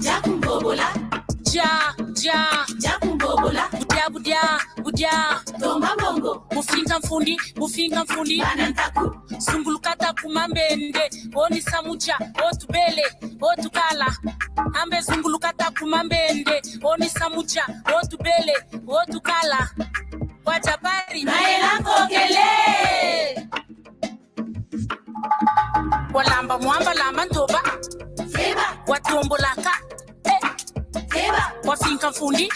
Ja kumbobola. Ja kumbobola. Budia. Tomba bongo. Mufinga mfundi. Banantaku. Sungulukata kumambende. Oni samucha, otubele, otukala. Ambe zungulukata kumambende. Oni samucha, otubele, otukala. Wajabari. Maelango kele. Walamba mwamba lamba ntoba. Feba. Watombolaka. Feba. Wafinga mfundi.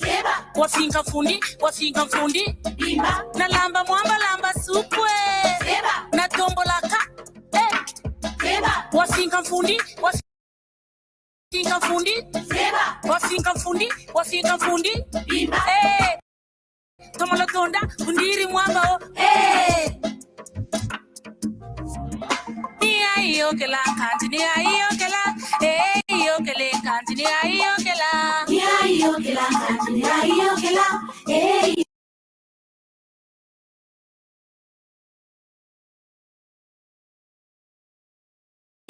Feba. Wafinga mfundi. Bimba. Na lamba mwamba lamba supwe. Feba. Na tombolaka. Feba. Wafinga mfundi. Feba. Wafinga mfundi. Bimba. Tomala tonda kundiri mwamba o. Ni ayokela kanti ni ayokela. Ayokele kanti ni ayokela. Ni ayokela kanti ni ayokela.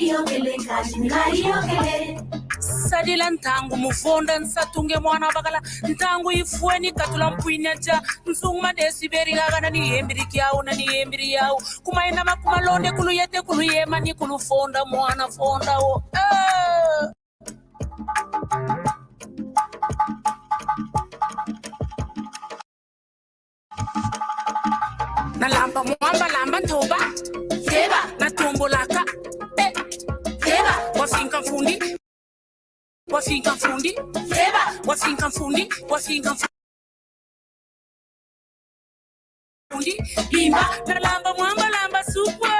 Ayokele kanti ni ayokele. Sadila ntangu mufonda nsatunge mwana bakala ntangu ifueni katula mpwinyaja nzungma desiberi gagana ni hembiriki yao kumaina makumalonde kuluyete kuluyema ni kulufonda mwana fonda o na lamba mwamba lamba ntoba Feba. na tombolaka Feba. wafinga mfundi. Feba. Wafinga mfundi. Bimba. Na lamba mwamba lamba supwe.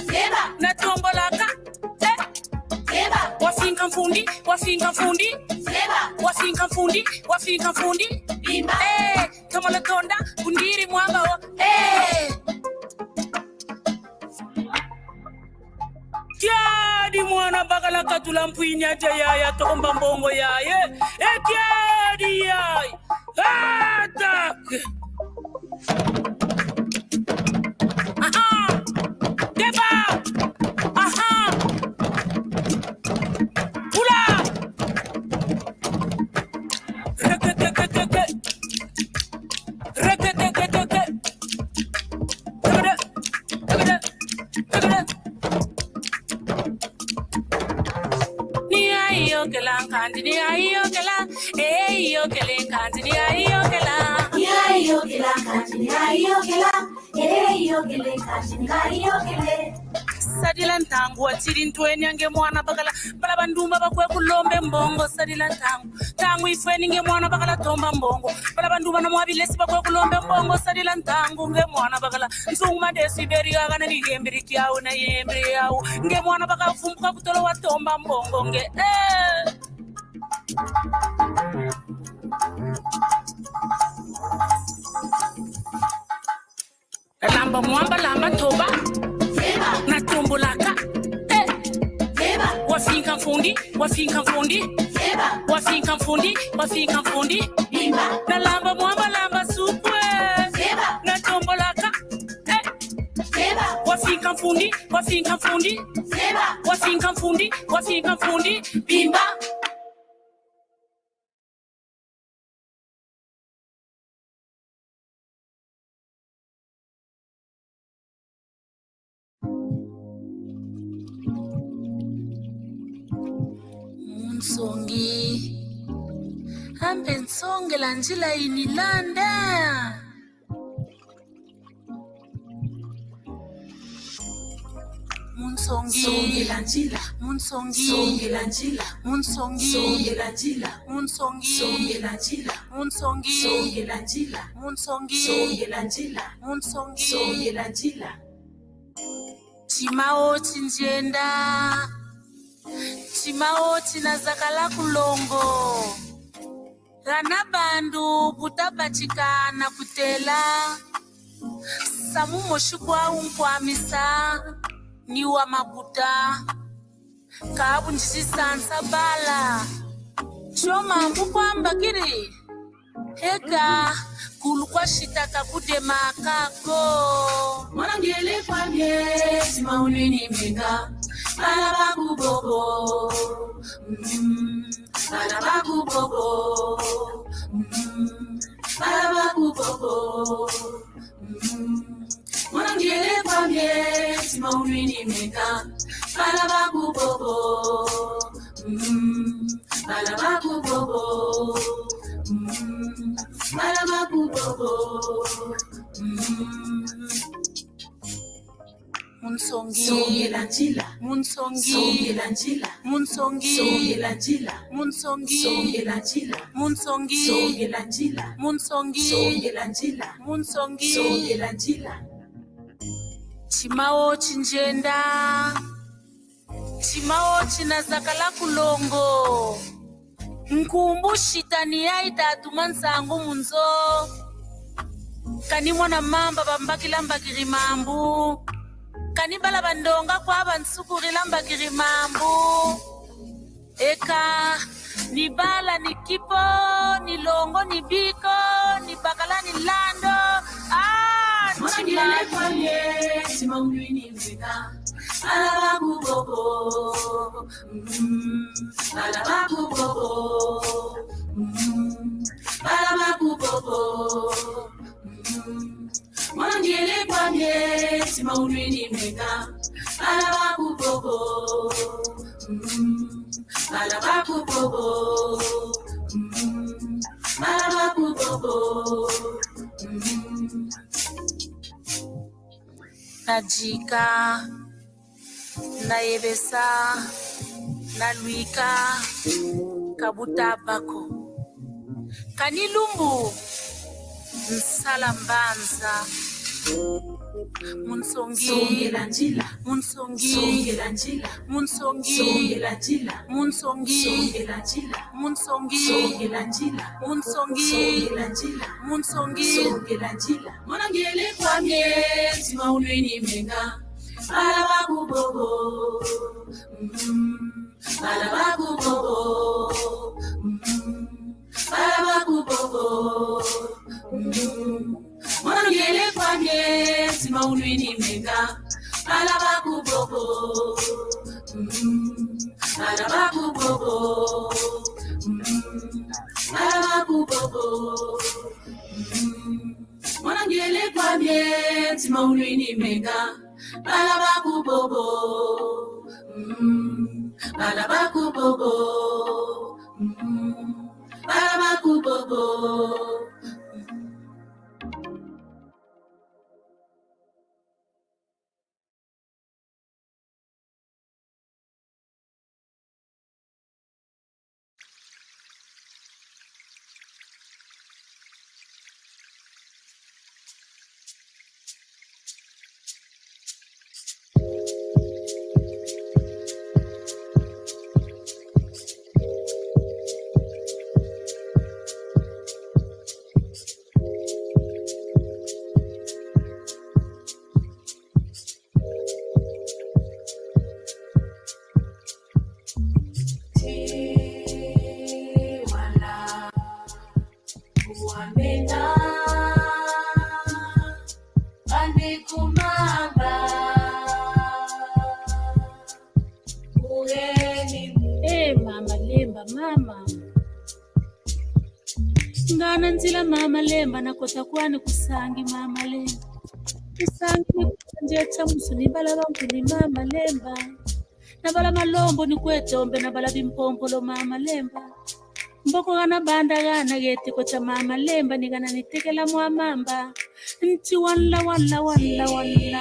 Feba. Na tombolaka. Feba. Wafinga mfundi. Feba. Wafinga mfundi. Bimba. Tomala tonda kundiri mwamba o. Kiadi mwana bakala katula mpwinya jaya tomba mbongo yaye. Kiadi yaye. Attack. Deba. Ula. Rekete. Ni ayokela kanti ni ayokela. Ayokele kanti ni ayokela. Ni ayokela kanti ni ayokela. Ayokele kanti ni ayokele. Sadila ntangu watiri ntweni yange mwana bakala bala bandumba bakwe kulombe mbongo sadila ntangu ifweni nge mwana bakala tomba mbongo bala bandumba na mwabilesi bakwe kulombe mbongo sadila ntangu nge mwana bakala nzunguma desiberi gagana ni hembiriki yao na yembri yao nge mwana bakala fumbuka kutolo wa tomba mbongo nge lamba mwamba lamba toba. Feba. Na tombolaka. Feba. Wafinga mfundi. Feba. Wafinga mfundi. Bimba. Na lamba mwamba lamba supwe. Feba. Na tombolaka. Feba. Wafinga mfundi. Feba. Wafinga mfundi. Bimba. Nsongi ambe nsonge la njila inilanda Munsongi Songe la njila. Munsongi Songe la njila. Munsongi Songe la njila. Munsongi Songe la njila. Munsongi Songe la njila. Munsongi Songe la njila. Munsongi Songe la njila. Chimao chinjenda Chimao chinazakala kulongo Gana bandu butabachikana kutela Samu moshukwa unkwamisa Niwa mabuta Kabu njisi sansa bala Choma mbu kwamba kiri eka kulukwa shitaka kudema kako mwana ngele kwa mye sima unini mega balabaku bobo balabaku bobo balabaku bobo mwana ngele kwa mye sima unini mega balabaku bobo balabaku bobo balabaku bobo Munsongi Songela njila Munsongi Songela njila Munsongi Songela njila Munsongi Songela njila Munsongi Songela njila Munsongi Songela njila Munsongi Songela njila Chimao chinjenda Chimao chinazakala kulongo Nkumbu shitani ya itatuma nsangu munzo Kani mwana mamba bambakila mbakiri mambu Kani bala bandonga kwa bansukurila mbakiri mambu Eka ni bala ni kipo ni longo ni biko ni bakala ni lando Mwanangele kwa ye sima unini mega balabaku bobo balabaku bobo balabaku bobo Mwanangele kwa ye sima unini mega balabaku bobo balabaku bobo balabaku bobo Najika Nayebesa Nalwika Kabutabako Kanilumbu Nsalambanza Munsongi Songela njila Munsongi Songela njila Munsongi Songela njila Munsongi Songela njila Munsongi Songela njila Munsongi Songela njila Munsongi Songela njila Mwanangele kwa mye sima unini menga balabaku bobo balabaku bobo balabaku bobo Mwanangele kwa mye sima unini menga balabaku bobo balabaku bobo balabaku bobo Mwanangele kwa mye sima unini menga balabaku bobo balabaku bobo balabaku bobo Mama ngana nzila mama lemba nakota kwani kusangi mama lemba kusangi nje chamusu ni bala bangu ni mama lemba na bala malombo ni kwetombe na bala bimpompo lo mama lemba mboko gana banda gana gete ko cha mama lemba ni gana nitekela mwa mamba nti walla wamena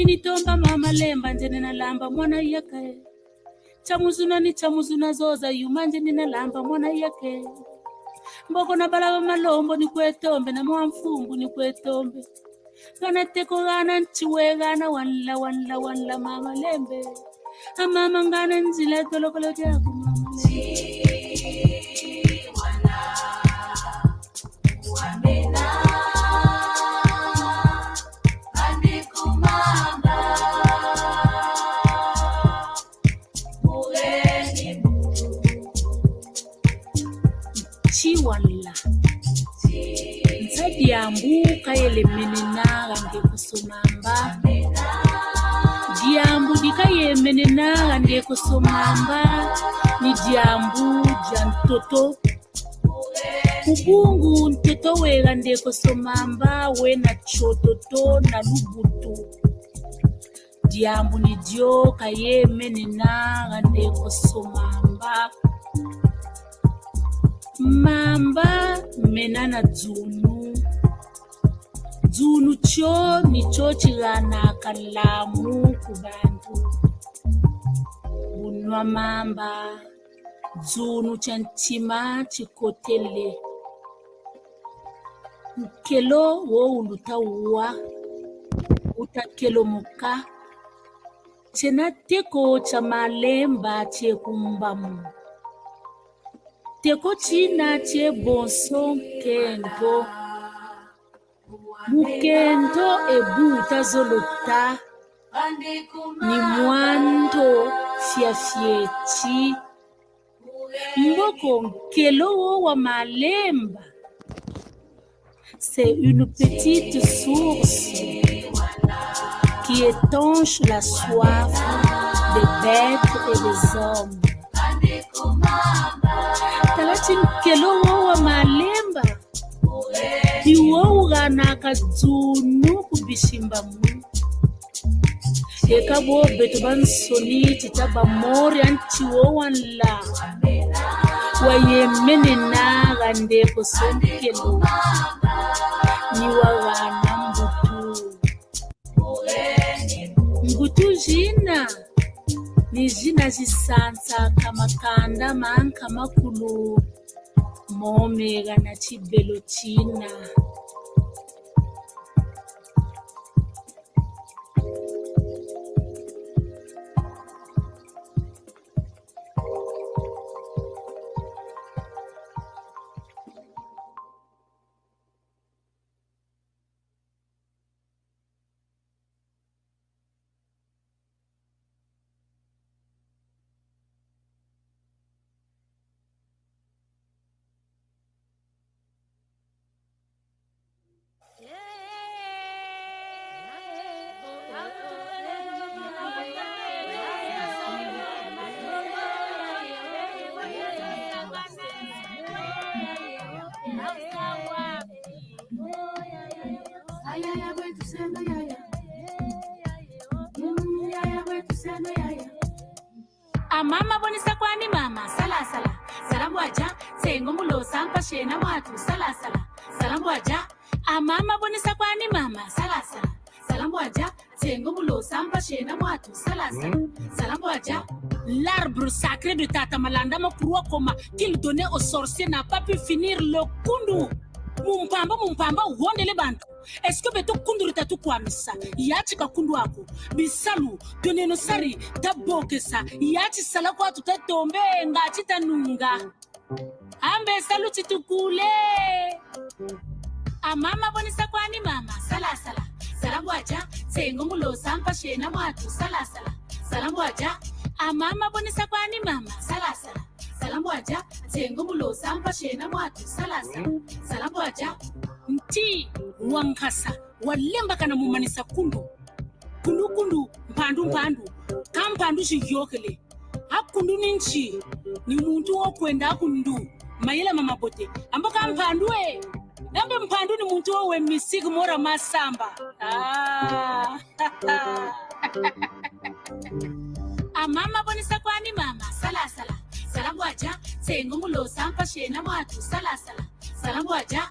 Nitomba mama lemba nje nina lamba mwana yake chamuzuna zoza yumanje nina lamba mwana yake mboko na balaba malombo ni kwetombe na mwamfungu ni kwetombe kana teko gana nchiwe gana walla mama lembe mama ngana nzila tolokolo yako mama lembe wala Diambu kayele menena nge kusomamba Diambu dikaye menena nge kusomamba Ni diambu jantoto Kubungu nteto wega nge kusomamba We na chototo na lubutu Diambu ni dio kaye menena nge kusomamba Mamba menana dzunu Dzunu cho nicho chigana kalamu kubantu Bunwa mamba Dzunu chantima chikotele Nkelo wo uluta uwa Utakelo muka Chena teko cha malemba che kumbamu Teko china che bonso kendo Mukendo ebuta zolota Ni mwando fiafieti Mboko nkelo wa malemba C'est une petite source Qui étanche la soif des bêtes et des hommes Talati nkelo wa malemba Iwo ugana kadzunu kubishimba mu Eka bo beto bansoni titaba mori antiwo wanla Waye menena gande kosonkelo Niwa wana Mbutu jina Ni jina jisansa kama kanda manka makulu Momega na chibelo china Mama bonisa kwani mama sala sala Salambu aja sengo mulo sampa shena watu sala sala Salambu aja mama bonisa kwani mama sala sala Salambu aja sengo mulo sampa shena watu sala sala Salambu aja L'arbre sacré de Tata Malanda Makurwa Koma qu'il donnait aux sorciers n'a pas pu finir le kundu Mumpamba wondele bantu Est-ce que beto kunduru tatu kwa misa Yachi ka kundu wako Bisalu Doneno sari Daboke sa Yachi sala kwa tutatombe Ngachi tanunga Ambe salu chitukule Mama bonisa kwani mama Sala sala Salambu aja Sengo mulo sampa shena watu Sala sala Salambu aja Mama bonisa kwani mama Sala sala Salambu aja Sengo mulo sampa shena watu Sala sala Salambu aja Nti wankasa walemba kana mumanisa kundu mpandu kampandu shiyokele akundu ninchi ni muntu okwenda akundu mayela mama bote ambaka mpandu nambe mpandu ni muntu owe misigi mora masamba Mama bonisa kwani mama sala sala Salambu aja sengo mulo sampa shena watu sala sala Salambu aja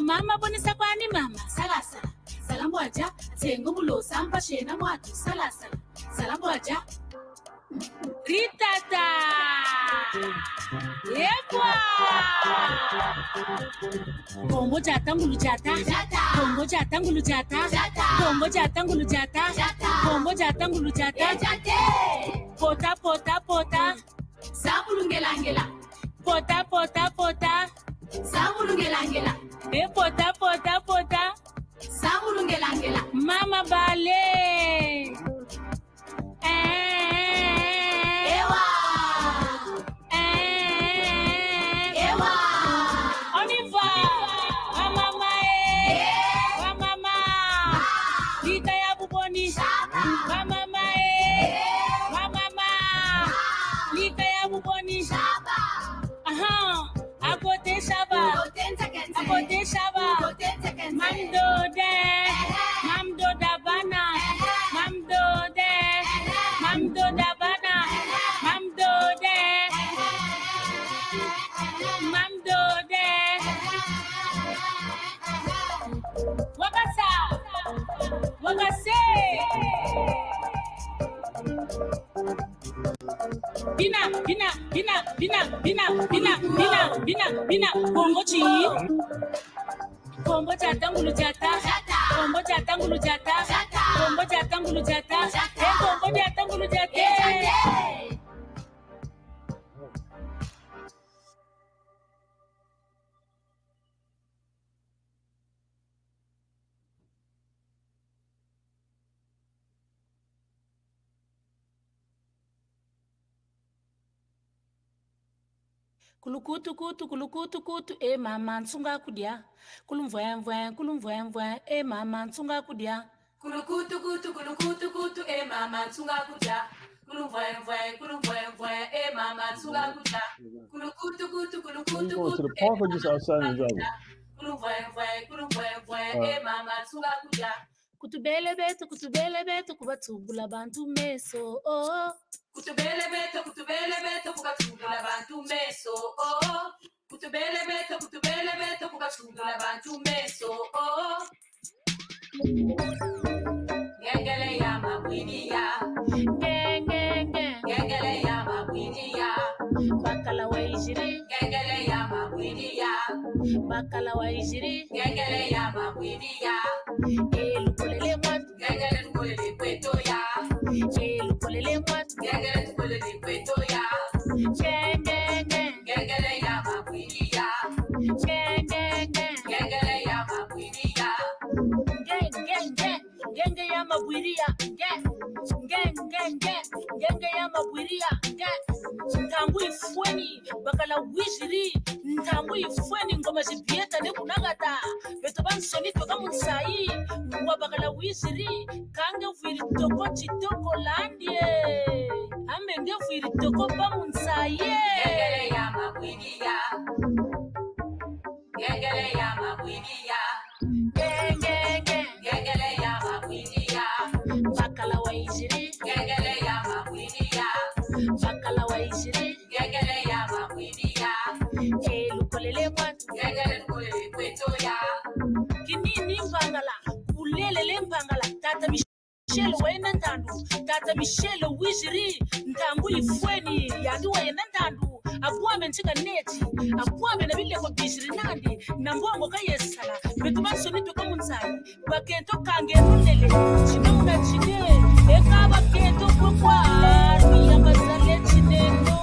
Mama bonisa kwani mama sala sala Salambu aja sengo mulo sampa shena watu sala sala Salambu aja Ritata Ekwa Kongo jatangulu jata Kongo jatangulu jata Kongo jatangulu jata Kongo jatangulu jata Pota Sabulungelangela Pota Sabulungelangela Pota Sabulungelangela Mama bale Ewa bina bongo chi Kombo jata ngulu jata Kombo jata ngulu jata Kombo jata ngulu jata Kombo jata ngulu jata Kulukutu kutu mama nsunga kudia kulumvwa mama nsunga kudia Kulukutu kutu mama nsunga kudia kulumvwa mama nsunga kudia Kulukutu kutu to the park or just outside in the driveway? kulumvwa mama nsunga kudia Kutubele beto kubatubula bantu meso oh Kutubele beto kubatubula bantu meso oh Kutubele beto kubatubula bantu meso oh Gengele ya mabwidia Gengele ya mabwidia Bakala wa ijiri Gengele ya mabwidia Bakala wa ijiri Gengele ya mabwidia Lukolele mwatu Gengele tukolele kweto ya Lukolele mwatu Gengele tukolele kweto ya Gengele ya mabwidia Gengele ya mabwidia Genge ya mabwiria Genge ya mabwiria Ntangu ifweni bakala wishiri Ntangu ifweni ngoma jibieta ne kunagata Beto bansoni toka munsai Wa bakala wishiri Kange viri toko chitoko landie Amenge viri toko pa munsai Gengele ya mabwidia Gengele ya mabwidia Gengele ya mabwidia Bakala wa ijiri Gengele ya mabwidia Bakala wa ijiri Gengele ya mabwidia Lukolele mwatu Gengele tukolele kweto ya Kinini mpangala Kulelele mpangala Tata Michelle wena ntandu Tata Michelle wiziri Ntangu ifweni Yandi wena ntandu Abuame nchika neti Abuame na bile kwa bishiri nandi Nambongo kayesala Betumanso nito kamunzai Bakento kange nunele Chinunga chine Eka bakento kwa Miyambazale chineno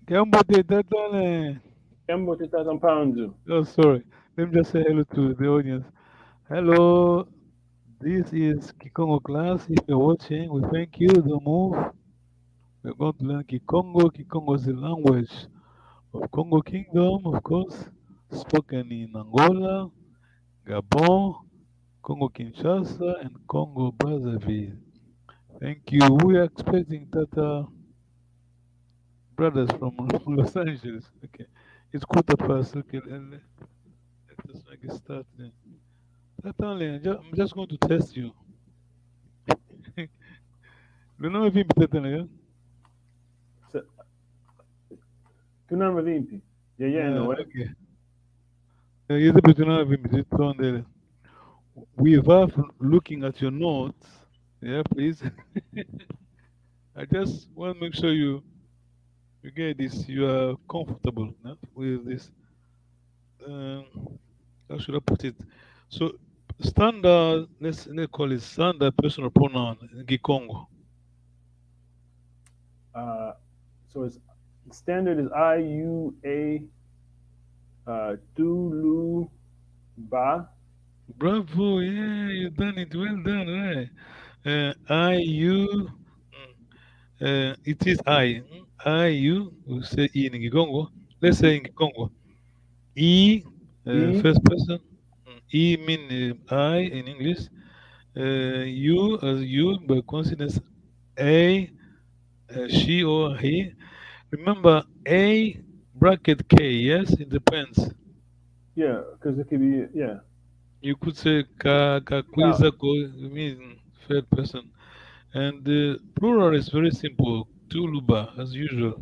Gambo did that one. Gambo 2,000 pounds. Oh, sorry. Let me just say hello to the audience. Hello. This is Kikongo Class. If you're watching, we thank you. Don't move. We're going to learn Kikongo. Kikongo is the language of Congo Kingdom, of course, spoken in Angola, Gabon, Congo Kinshasa, and Congo Brazzaville. Thank you. We are expecting that brothers from Los Angeles. Okay. It's quarter past. Okay. Let us make it start then. I'm just going to test you. You know if you better than Tunama vimpi. Yeah, no. Okay. Io devo tornare a rispondere. Without looking at your notes, yeah, please. I just want to make sure you get this. You are comfortable with this. Um, how should I put it? So standard, let's call it standard personal pronoun in Kikongo. So it's standard is I U A Tulu Ba. Bravo, yeah, you done it. Well done, right? I you. It is I. I you. We say in Kikongo. Let's say in Kikongo. E, E. first person. E mean I in English. You as you, by coincidence. A, she or he. Remember, A bracket K, yes? It depends. Yeah, because it could be, yeah. You could say ka quiza ko, it means third person. And the plural is very simple. Tuluba, as usual.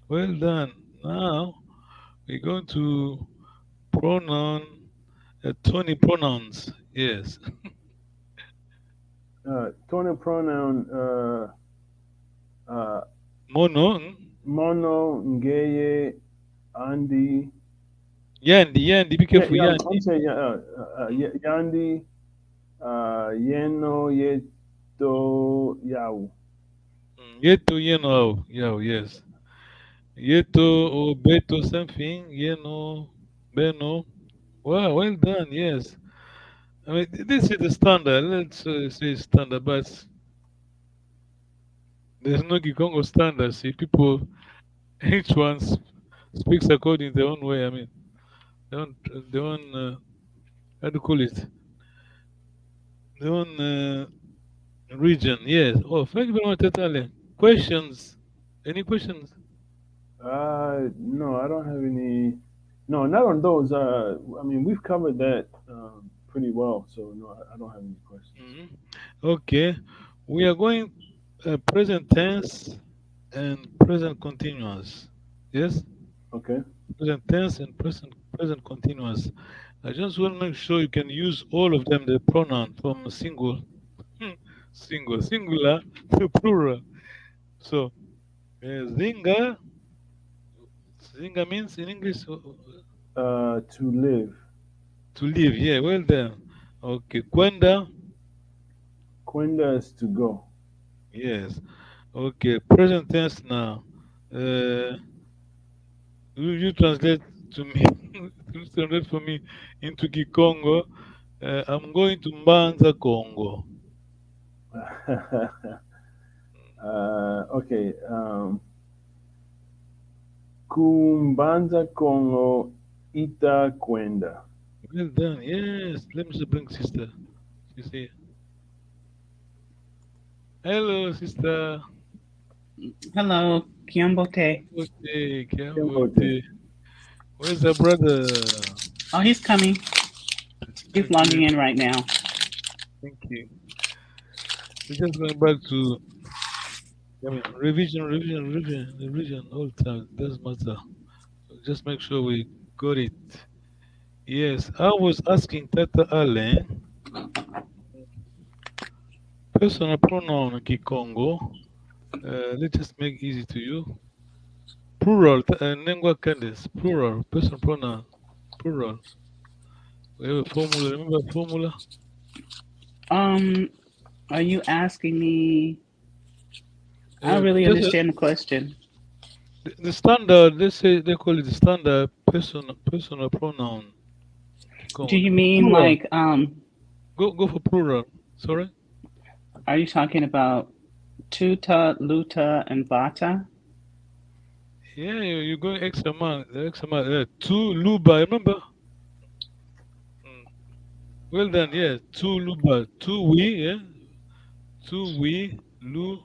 Well done. Now, we're going to pronoun, Tony pronouns. Yes. Tony pronoun, Mono. Mono, Ngeye, Andi. Yandi, be careful, Yeah, Yandi. I'm saying Yandi, Yeno, Yeto, Yao. Yeto, Yeno, Yao, yes. Yeto or Beto, something. Yeno, Beno. Wow, well done, yes. I mean, this is the standard. Let's say standard, but there's no Kikongo standard. See, people, each one speaks according to their own way. I mean, their own how do you call it? Their own region. Yes. Oh, thank you very much, Tatale. Questions? Any questions? No, I don't have any. No, not on those. I mean, we've covered that pretty well, so no, I don't have any questions. Okay, we are going present tense and present continuous. Yes. Okay. Present tense and present continuous. I just want to make sure you can use all of them, the pronoun from singular to plural. So, zinga means in English To live. to live. Yeah, well done. Okay, kwenda. Quenda is to go. Yes. Okay, present tense now. You translate to me, translate for me into Kikongo. I'm going to Mbanza, Congo. Okay. Kumbanza Congo Ita Quenda. Well done. Yes. Let me just bring sister. She's here. Hello, sister. Hello, Kiambote. Okay, Kiambote. Where's the brother? Oh, he's coming. He's logging in right now. Thank you. We're just going back to revision all the time. Doesn't matter. Just make sure we got it. Yes, I was asking Tata Allen. Personal pronoun Kikongo. Let's just make it easy to you. Plural, Nengwa Candice. Plural, personal pronoun. Plural. We have a formula. Remember a formula? Are you asking me? I don't really understand the question. The standard, let's say they call it the standard personal pronoun. Do you mean plural. like Go for plural. Sorry. Are you talking about tuta, luta, and bata? Yeah, you're going extra mile. Tu luba, remember? Well done, yeah. Tu luba. Tu we, yeah. Tu we, lu.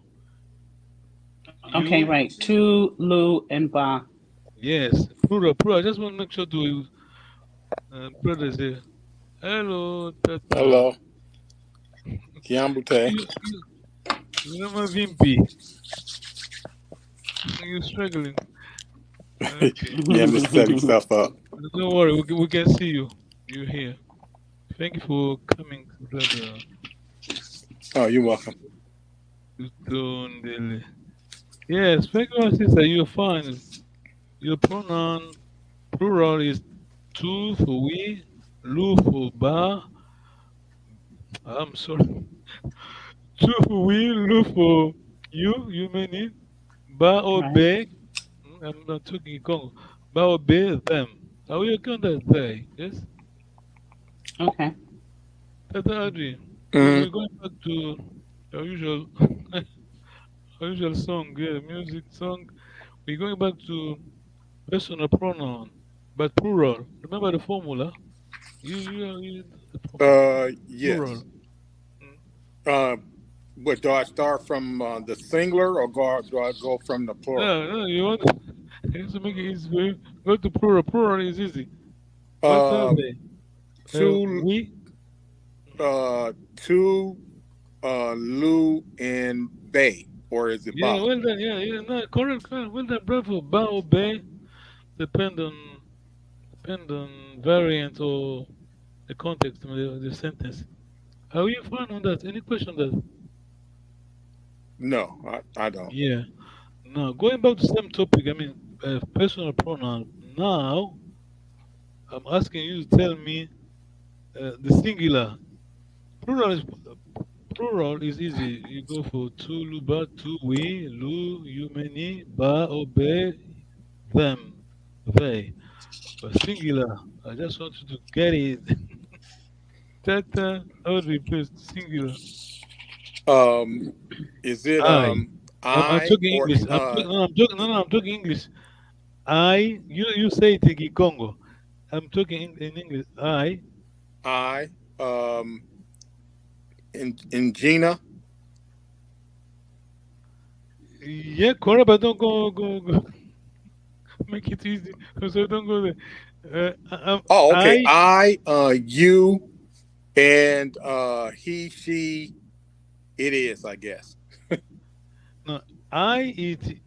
Okay, you. right. Tu, lu, and ba. Yes, plural. I just want to make sure to brothers here. Hello, Tata. Hello. Kiambute. You know my Vimpi. You're struggling. Okay. Yeah, I'm just setting stuff up. Don't worry, we can see you. You're here. Thank you for coming to the Oh, you're welcome. to Yes, thank you, sister. You're fine. Your pronoun plural is tu for we, lu for ba. I'm sorry. Tu for we, lu for you may need. Ba or Right. be. I'm not talking Congo. Ba or be, them. Are we okay on that day? Yes? Okay. Tata Adri, Hmm. we're going back to our usual, our usual song, yeah, music song. We're going back to personal pronoun, but plural. Remember the formula? You the formula. Plural. Yes. Mm. Uh, what do I start from the singular or do I go from the plural? No, no, you want to make it easy for you. Go to plural. Plural is easy. What are Uh, they? two, We. two, Lu, and Bay, or is it Yeah, Ba? well done. Yeah, yeah, no, correct. Well done, bravo. Ba or be depend on variant or the context of the sentence. Are you fine on that? Any question on that? No, I don't. Yeah. Now, going back to the same topic, I mean, personal pronoun. Now, I'm asking you to tell me the singular. Plural is plural is easy. You go for tu, lu, ba, tu, we, lu, you, many, ba, obey, them, they. But singular, I just want you to get it. Tata, I would replace singular. Um, is it I. I'm I talking or English. I'm talking English. You say Tiki Congo. I'm talking in English. I in Gina? Yeah, correct, but don't go. Make it easy. So don't go there. Oh, okay. I, I, you, and he, she, it is, I guess. no, it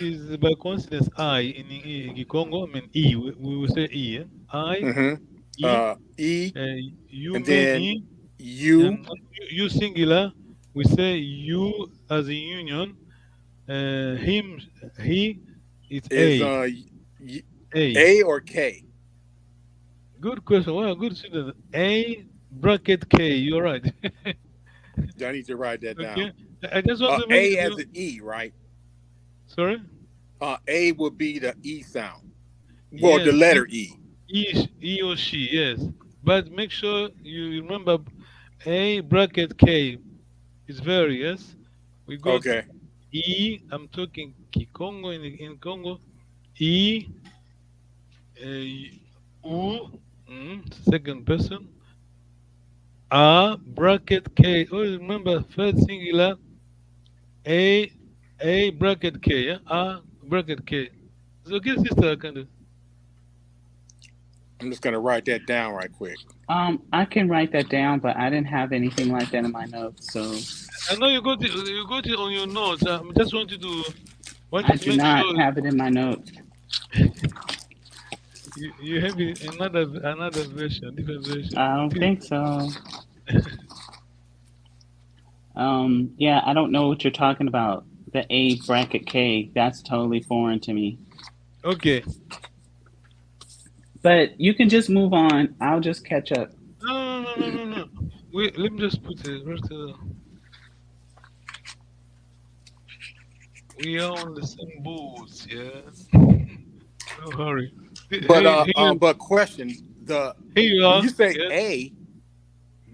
is by coincidence in Kikongo, I mean E, we will say E. Yeah? I, Mm-hmm. E, E, you and then many, you and you singular, we say you as a union, him, he, it's is A. A. A or K. Good question. Well, good student. A bracket K. You're right. I need to write that down. Okay. I just want to make A as it. an E, right? Sorry. A would be the E sound. Well, the Yes. letter E. He or she. Yes. But make sure you remember A bracket K is very yes. We got Okay. E. I'm talking Kikongo in Congo. E. U. Second person. A bracket K. Oh, remember third singular. A bracket K. Yeah. A bracket K. So okay, sister, kind of. I'm just gonna write that down right quick. I can write that down, but I didn't have anything like that in my notes, so I know you got it on your notes. I just want you to I do make not sure have it in my notes. you have it another version, different version. I don't think so. Yeah, I don't know what you're talking about. The A bracket K, that's totally foreign to me. Okay. But you can just move on. I'll just catch up. No. Wait, let me just put it. We are on the same boat, yeah. Don't hurry. But question Here you when are. you say Yes. A,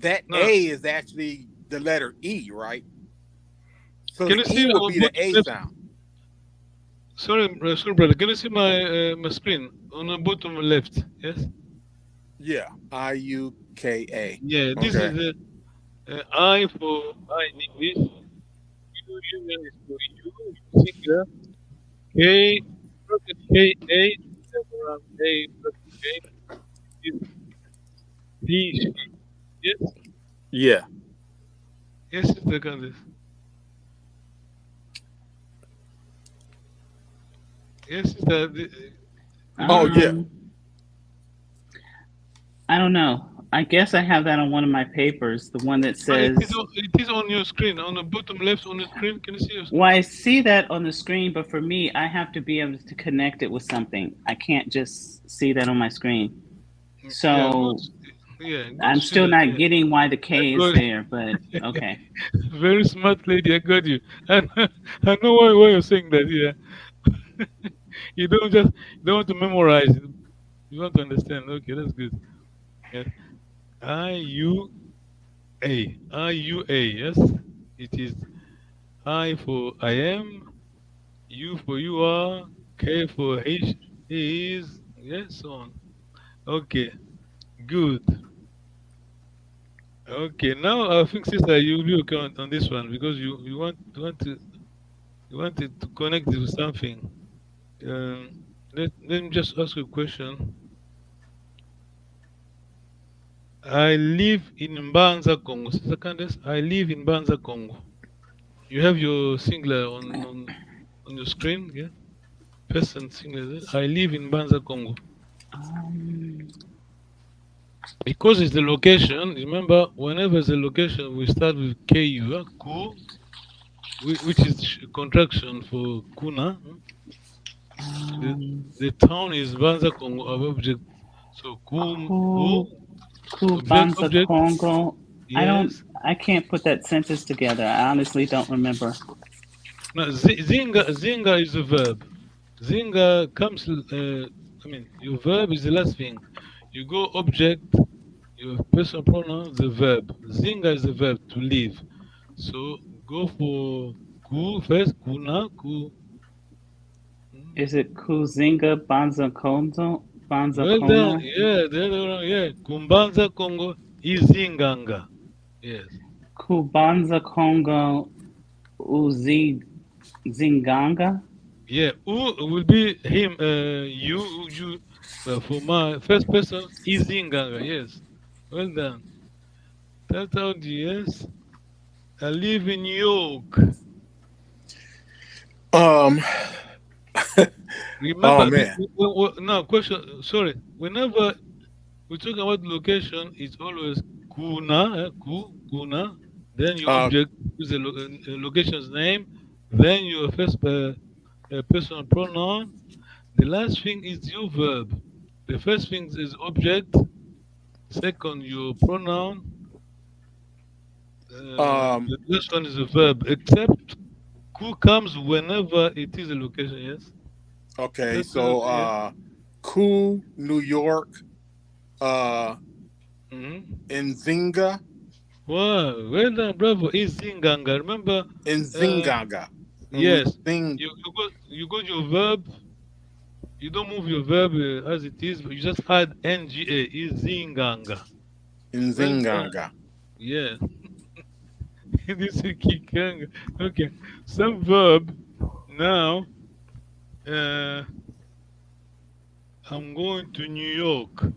that No. A is actually the letter E, right? So Can the you see E would be the bottom A left? sound. Sorry, brother. Can you see my screen on the bottom left? Yes. Yeah, IUKA. Yeah. This Okay. is the I for I in English. U union is for you, singular. K bracket K A. A bracket K is he she. Yes. Yeah. Yes, Sister Candice. Yes, sister. Oh yeah. Um, I don't know. I guess I have that on one of my papers, the one that No, says, it is on your screen, on the bottom left on the screen. Can you see your well, screen? I see that on the screen, but for me, I have to be able to connect it with something. I can't just see that on my screen. Yeah, go. So Yeah, go I'm see still that. not Yeah, getting why the I K is got there, but okay. very smart lady. I got you. And I know why you're saying that. Yeah, you don't want to memorize it. You want to understand. Okay, that's good. Yes, I-U-A. Yes, it is I for I am, U for you are, K for he is. Yes, so on. Okay, good. Okay, now I think sister, you'll be okay on this one because you wanted to connect it with something. Um, let me just ask you a question. I live in Mbanza, Congo. Sister Candace, I live in Mbanza, Congo. You have your singular on your screen, yeah? Person singular. I live in Mbanza, Congo. Um, Because it's the location, remember, whenever it's a location, we start with KU, Ku, which is contraction for Kuna. The, um, the town is Banza Congo of object. So Ku, Ku Kubanza object, Congo. yes. I can't put that sentence together. I honestly don't remember. Now, zinga is a verb. Zinga comes, I mean, your verb is the last thing. You go object, your personal pronoun, the verb. Zinga is the verb to live. So go for ku first, kuna, ku. Mm. Is it Kuzinga Banza Konzo? Banza Well done. Kono? Yeah, the other one, yeah. Kumbanza Congo is zinganga. Yes. Kubanza Kongo Uzi Zinganga? Yeah. Who will be him, you. For my first person is zinganga. Yes. Well done. That's out, yes. I live in New York. Um. Oh Remember, man. no question. Sorry. Whenever we talk about location, it's always kuna, kuna. Then your Uh. object is a location's name. Then your first personal pronoun. The last thing is your verb. The first thing is object. Second, your pronoun. Um. The last one is a verb. Except ku comes whenever it is a location. Yes. Okay. That's So. yeah. Cool. New York. Uh. Mm-hmm. Nzinga. Wow, well done, bravo. Is Zinganga. Remember, uh, Nzingaga. yes, Nzing. you got your verb. You don't move your verb as it is, but you just add nga. Is Zinganga. Well done. Nzingaga. Yeah, this is Kikongo. Okay, some verb. Now, uh, I'm going to New York.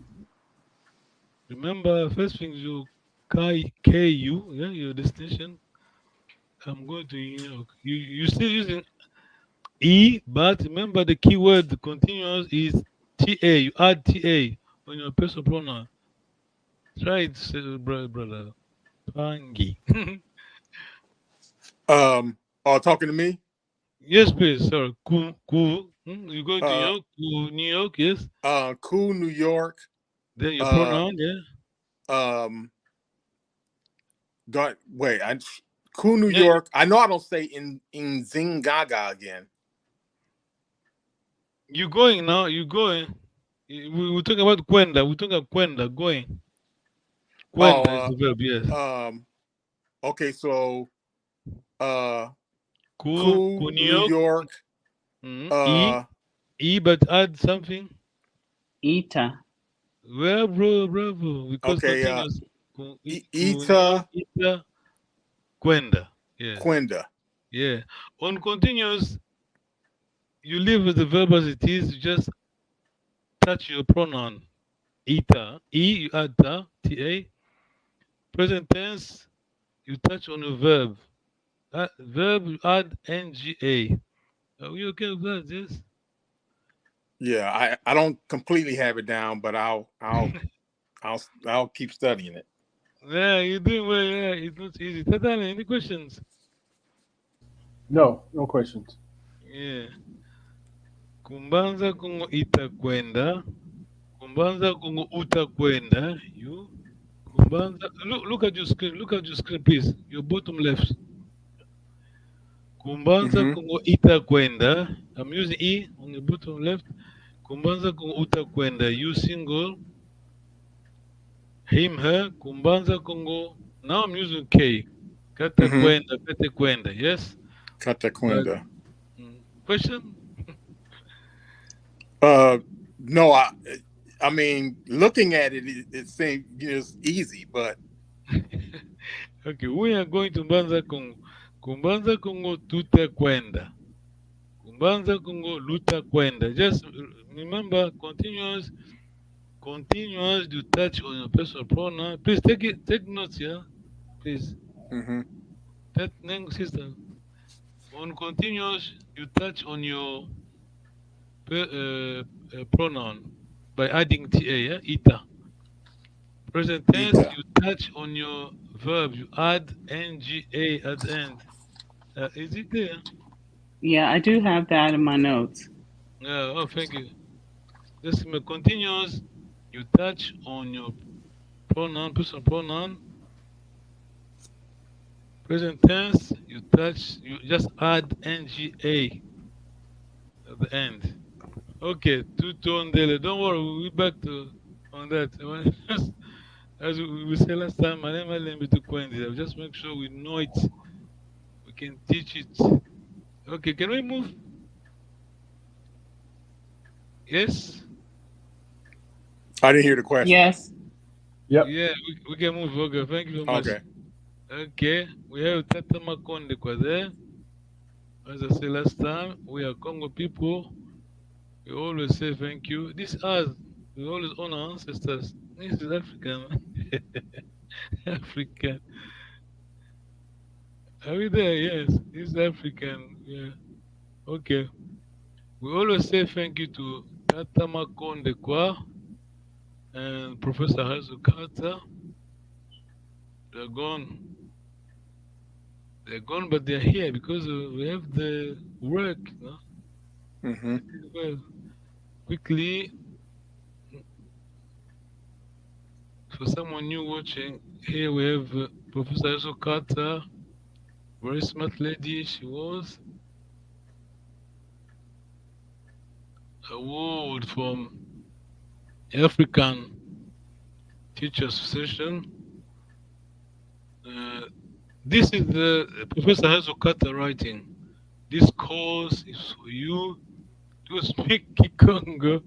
Remember, first thing you KU, yeah, your destination. I'm going to New York. You still using E, but remember the keyword continuous is TA. You add TA on your personal pronoun. Try it, brother. Pangi. Oh, talking to me. Yes, please, sir. Cool. You go to New Uh. York, New York, yes. Cool. New York. Then your Uh. pronoun, yeah. Um. Don't wait. Cool. New Yeah, York. I know I don't say in Zingaga again. you going now, you going. We talk about Kwenda. We talk about Kwenda, going. Oh. Kwenda is the verb, yes. Okay. So. Uh. Cool, Cool. New New York. York. E, Uh. but add something. Ita. Well, bravo, because Okay. continuous. Ita. Ita, Kwenda. Yes. Quenda. Yeah. On continuous, you leave with the verb as it is, you just touch your pronoun. Ita. E, you add ta, ta. Present tense, you touch on a verb. Verb, you add nga. Are we okay with that? Yes? Yeah, I don't completely have it down, but I'll keep studying it. Yeah, you're doing well. Yeah, it's not easy. Tatan, any questions? No, no questions. Yeah. Kumbanza kungo itakwenda. Kumbanza kungo utakwenda. You. Kumbanza. Look at your screen. Look at your screen, please. Your bottom left. Kumbanza Hmm. kungo itakwenda. I'm using E on the bottom left. Kumbanza kungo utakwenda. You single. Him, her. Kumbanza kungo. Now I'm using K. Kata Hmm. kwenda. Kate kwenda. Yes. But, Katakwenda. question? No, I mean, looking at it, it seems it's easy, but Okay, we are going to Mbanza Congo. Kumbanza Congo tuta kwenda. Kumbanza Congo luta kwenda. Just remember, continuous you touch on your personal pronoun. Please take notes here. Please. hmm That name system. On continuous, you touch on your pronoun by adding ta, yeah? Ita. Present tense, Ita. you touch on your verb. You add nga at the end. Is it there? Yeah, I do have that in my notes. Yeah. Oh, thank you. Just continuous. You touch on your pronoun, personal pronoun. Present tense. You touch. You just add nga at the end. Okay. Two-tone delay. Don't worry. We'll be back to on that. As we said last time, my name is to Quendi. I'll just make sure we know it. We can teach it. Okay. Can we move? Yes. I didn't hear the question. Yes. Yep. Yeah, we can move. Okay, thank you very much. Okay. Okay, we have Tata Makonde kwa there. As I said last time, we are Congo people. We always say thank you. This is us. We always honor our ancestors. This is African. African. Are we there? Yes, this is African. Yeah. Okay. We always say thank you to Tata Makonde kwa and Professor Hazukata. They're gone. They're gone, but they're here because we have the work. No? hmm Well, quickly, for someone new watching, here we have Professor Hazukata, very smart lady she was. Award from African Teachers Association. This is the Professor Hazukata writing. This course is for you to speak Kikongo,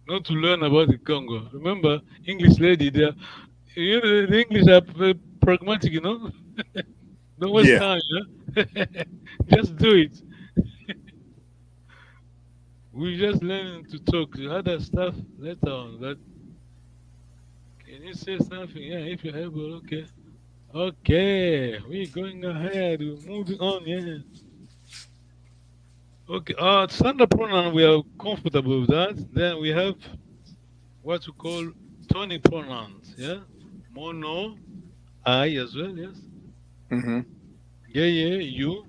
not to learn about the Congo. Remember, English lady, the English are pragmatic, you know? Don't waste Yeah. time, yeah? Just do it. We're just learning to talk. Other stuff later on. But can you say something? Yeah, if you're able, okay. Okay, we're going ahead. We're moving on, yeah. Okay, standard pronoun, we are comfortable with that. Then we have what we call tonic pronouns, yeah? Mono, I as well, yes? hmm Yeah, you,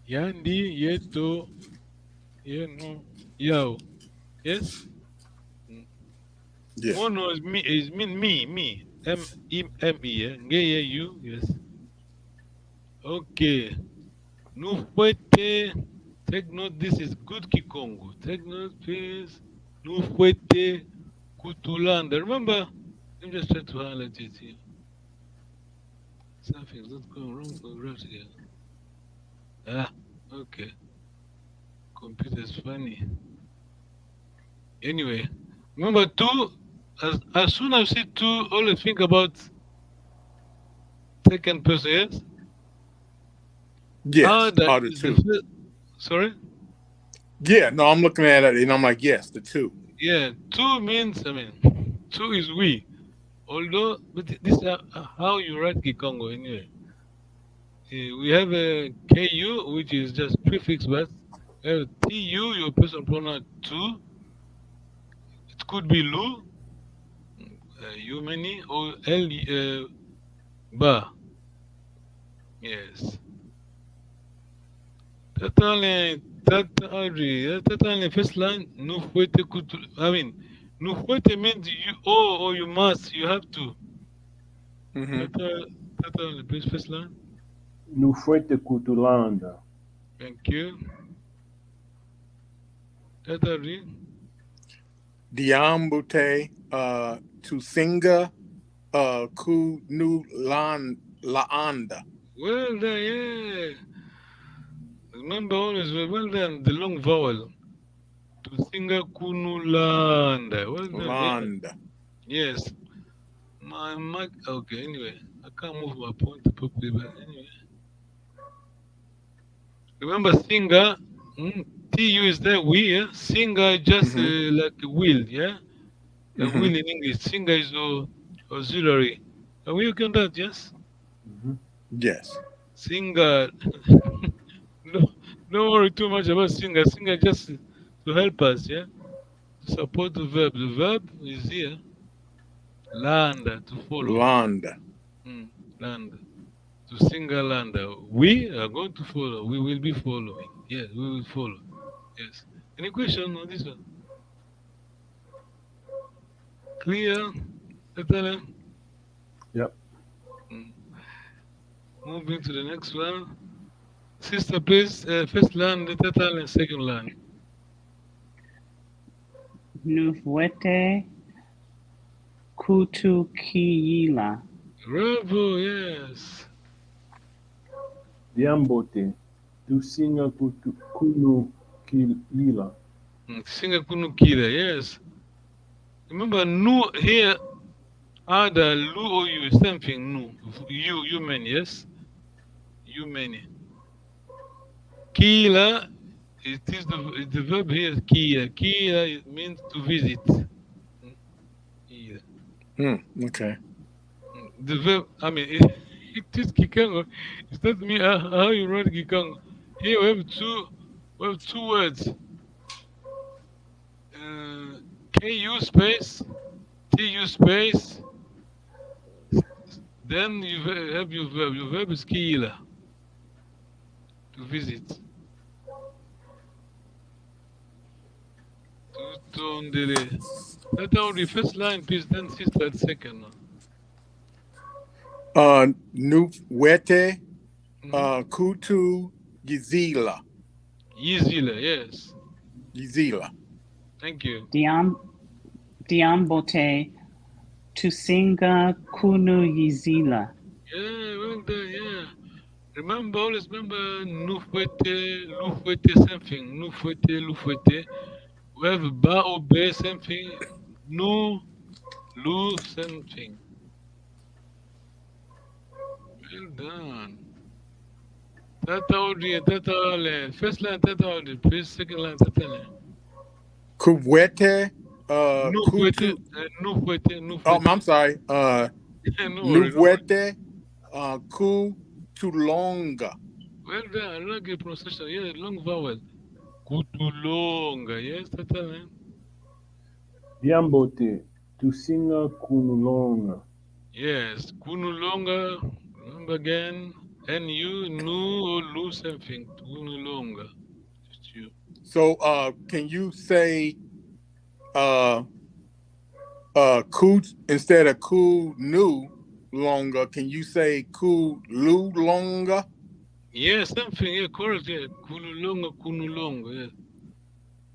yandi, yeto, yeah, no, yao, yes? Yeah. Mono is me, M-E, yeah? Yeah, you, yes. Okay. Nufuete. Take note, this is good Kikongo. Take note, please. Nufuete Kutulanda. Remember, let me just try to highlight it here. Something's not going wrong for right here. Ah, okay. Computer's funny. Anyway, remember two, as soon as you see two, always think about second person, yes? Yes. That The is two. Sorry? Yeah. No, I'm looking at it and I'm like, yes, the two. Yeah, two means, two is we. Although, but this is how you write Kikongo anyway. We have a KU, which is just prefix, but we have TU, your personal pronoun two. could be Lu, Yumeni, or El Ba. Yes. Tatale, tatale first line, no fuete kutu. I mean, no fuete means you or you must, you have to. Tatale, first line. Nu fuete kutulanda. Thank you. Tatari. Diambute Tusinga Ku Nu Laanda. Well done, yeah. Remember always, well done, the long vowel. Tusinga kunulanda. Well done, yeah. Landa. Yes. My, okay, anyway. I can't move my point properly, but anyway. Remember, singer, TU is that we, yeah? Singer is just like a wheel, yeah? A wheel in English. Singer is auxiliary. Are we okay on that, yes? Yes. Singer. No, don't worry too much about singer. Singer just to help us, yeah? To support the verb. The verb is here. Landa, to follow. Landa. Landa. To singer landa. We are going to follow. We will be following. Yes, we will follow. Yes. Any question on this one? Clear? Tatale? Yep. Moving to the next one. Sister, please, first line, Tatale, second line. Nufuete Kutu Kiila. Bravo, yes. Diambote. Tusinga kunu kilila. Singa kunu kila, yes. Remember, nu here, either lu or you, something nu. You many, yes? You many. Kila, it is the verb here is kila. Kila it means to visit. Okay. The verb, I mean, it is Kikongo. It's not me how you write Kikongo. Here we have two words. KU space, TU space. Then you have your verb. Your verb is kila. To visit. That's our first line, please. Then sister at second. Nufuete Kutu Yizila. Yizila, yes. Yizila. Thank you. Diambote Tusinga Kunu Yizila. Yeah, well done, yeah. Always remember Nufuete, something. Nufuete. We have ba or be, something. Nu, lu, something. Well done. Tata, first line, Tata, please. Second line, Tata. Kuwete Nufuete. Oh, I'm sorry. Nufuete Kutulonga. Well done. I like your pronunciation. Yeah, long vowel. Kutulonga. Yes, Tata. Diambote. Tusinga kunulonga. Yes, kunulonga. Remember again. And you, nu or lu something. Kunulonga. Just you. So, can you say ku instead of ku nu longa? Can you say ku lu longa? Yes, something. Yeah, correct. Yeah, kunulonga. Yeah.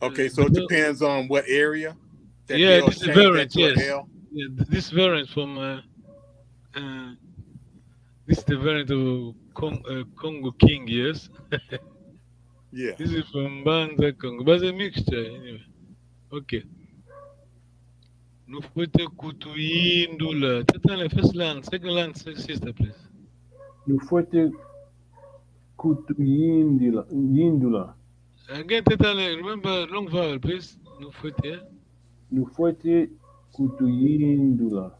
Okay, so it depends on what area. That Yeah, they'll this is change variant. that to Yes. a L. Yeah, this variant from. This is the variant of Congo King. Yes. Yeah. This is from Banza Congo, but it's a mixture anyway. Okay. Nufuete kutuyindula. Tata, first line, second line, sister, please. Nufuete kutuyindula. Again, Tata, remember long vowel, please. Nufuete. Nufuete kutuyindula.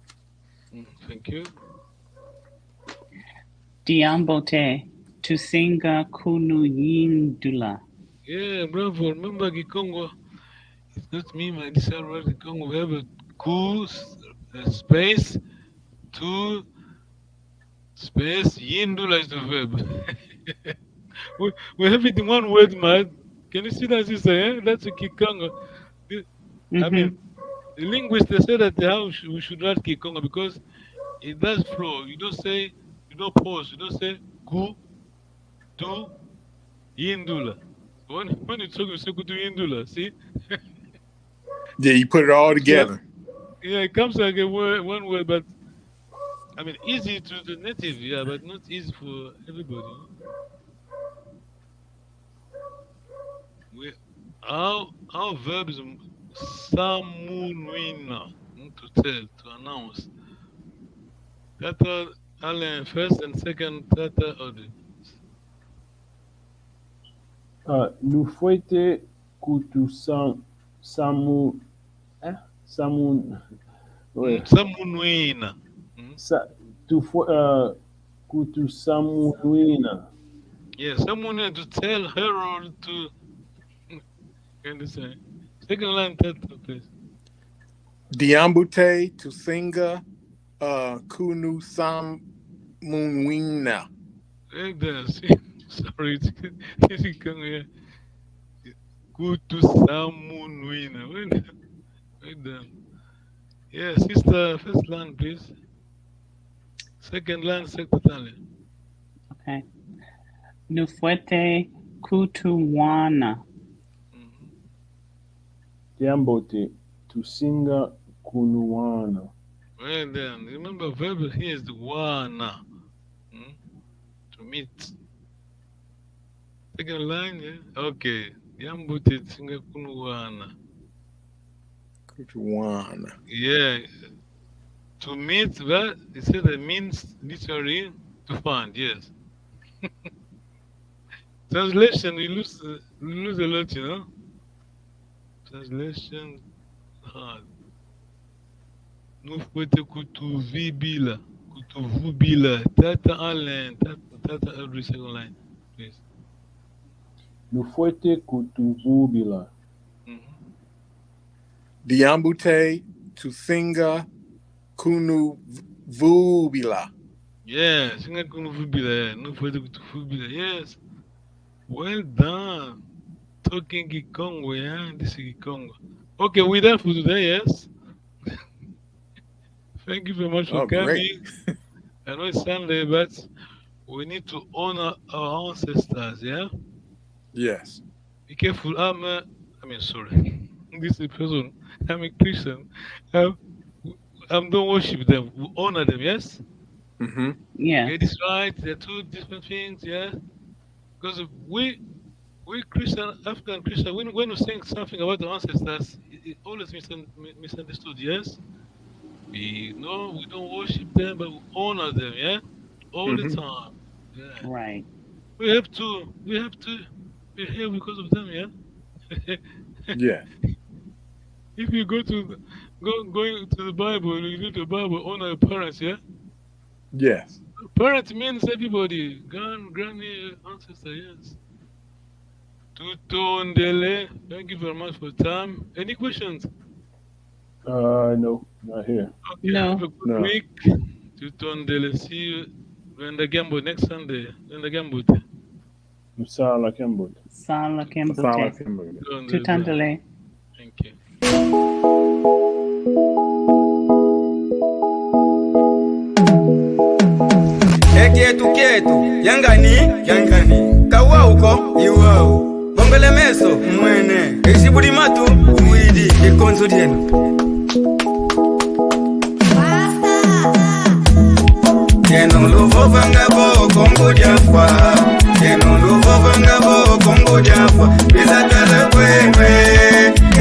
Thank you. Diambote Tusinga Kunu Yindula. Yeah, bravo. Remember Kikongo. It's not me, my disciple Kikongo. We have a ku space, to space, yindula is the verb. we have it in one word, man. Can you see that, sister? Eh? That's a Kikongo. I mean, the linguists, they say that how we should write Kikongo because it does flow. You don't say, you don't pause. You don't say ku, tu, yindula. When you talk, you say ku, tu, yindula. See? Yeah, you put it all together. Yeah, it comes like a word, one word, but I mean, easy to the native, yeah, but not easy for everybody. Our verb is samunuina, to tell, to announce. Tata Allen first and second Tata Odi. Nous fouette kutu samu Samunuina. Kutu samunuina. Yeah, someone had to tell Harold to. You understand? Second line, Tata, please. Diambute to Singa Kunu Samunwina. Right there, see? Sorry, it's coming here. Kutu samunuina. Right there. Yeah, sister, first line, please. Second line, second. Okay. Nufuete kutuwana. Diambote to singa kunuana. Well then, remember verb here is the wana. To meet. Second line, yeah? Okay. Diambote singa kunuana. Kutuwana. Yeah. To meet, well, it said it means literally to find, yes. Translation, we lose a lot, you know. Translation hard. No fwete kutuvibila, kutuvubila. Tata Allen, Tata every second line, please. Nous fouette kutuvubila. Diambute to Singa Kunu Vubila. Yeah, singa kunuvubila, yeah. No fwete kutuvubila, yes. Well done. Talking Kikongo, yeah? This is Kikongo. Okay, we're done for today, yes? Thank you very much for coming. Great. I know it's Sunday, but we need to honor our ancestors, yeah? Yes. Be careful. Sorry. This is a person. I'm a Christian. Don't worship them. We honor them, yes? Mm-hmm. Yeah. Get this right. They're two different things, yeah? Because we Christian, African Christian, when we say something about the ancestors, it always misunderstood, yes? We don't worship them, but we honor them, yeah? All the time. Yeah. Right. We have to be here because of them, yeah? Yeah. If you going to the Bible, you read the Bible, honor your parents, yeah? Yes. Parents means everybody, granny, ancestor, yes. Tutondele, thank you very much for time. Any questions? No, not here. Okay, No. have a good week. Tutondele, see you when the gambo next Sunday. When the gambo. Musala Kembut. Sala Kembute. Tutandale. Thank you. Kietu yangani kawa uko iwao bongole meso mwene isibudi matu uwidi ikonzo dienu Keno luvo vangabo kongo jafwa Keno luvo vangabo kongo jafwa Bizatala kwenwe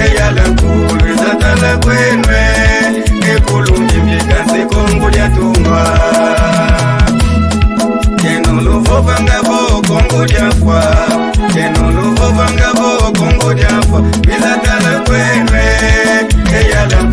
Eyala kulu Bizatala kwenwe Ekulungi mjikansi kongo jatungwa Keno luvo vangabo kongo jafwa Keno luvo vangabo kongo jafwa Bizatala kwenwe Eyala kulu